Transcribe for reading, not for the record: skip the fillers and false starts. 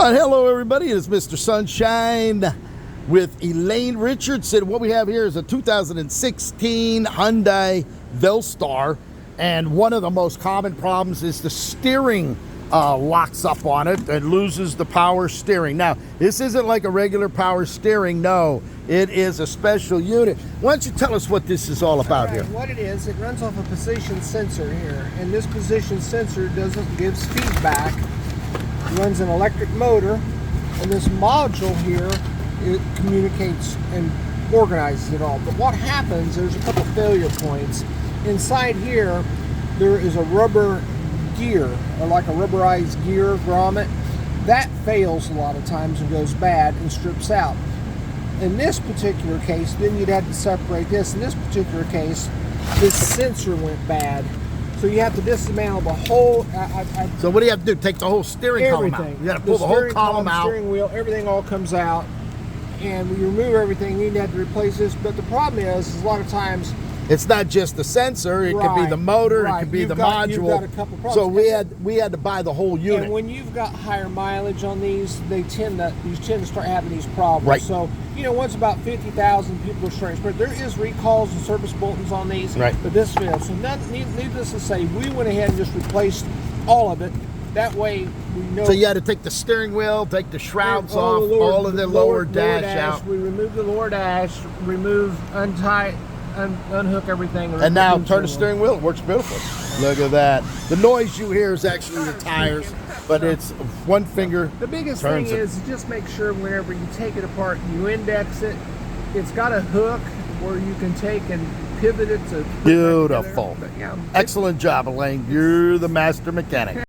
Hello, everybody. It's Mr. Sunshine with Elaine Richardson. What we have here is a 2016 Hyundai Veloster, and one of the most common problems is the steering locks up on it and loses the power steering. Now, this isn't like a regular power steering. No, it is a special unit. Why don't you tell us what this is all about here? What it is, it runs off a position sensor here, and this position sensor gives feedback. It runs an electric motor, and this module here, it communicates and organizes it all. But what happens, there's a couple failure points. Inside here, there is a rubber gear, or like a rubberized gear grommet. That fails a lot of times and goes bad and strips out. In this particular case, then you'd have to separate this. In this particular case, this sensor went bad. So you have to dismantle the whole... So what do you have to do? Take the whole steering column out. You got to pull the whole column out. Steering wheel, everything all comes out. And when you remove everything, you have to replace this. But the problem is a lot of times... It's not just the sensor, it could be the motor, it could be the module. You've got a couple problems. So we had to buy the whole unit. And when you've got higher mileage on these, you tend to start having these problems. Right. So, once about 50,000 people are starting to spread. There is recalls and service bulletins on these, right, but this failed. So needless to say, we went ahead and just replaced all of it. That way we know. So you had to take the steering wheel, take the shrouds off, all of the lower dash out. We removed the lower dash, unhook everything. And now turn the steering wheel, it works beautifully. Look at that. The noise you hear is actually the tires, but it's one finger. The biggest thing is just make sure whenever you take it apart, you index it. It's got a hook where you can take and pivot it to. Beautiful. But, yeah, excellent job, Elaine. You're the master mechanic.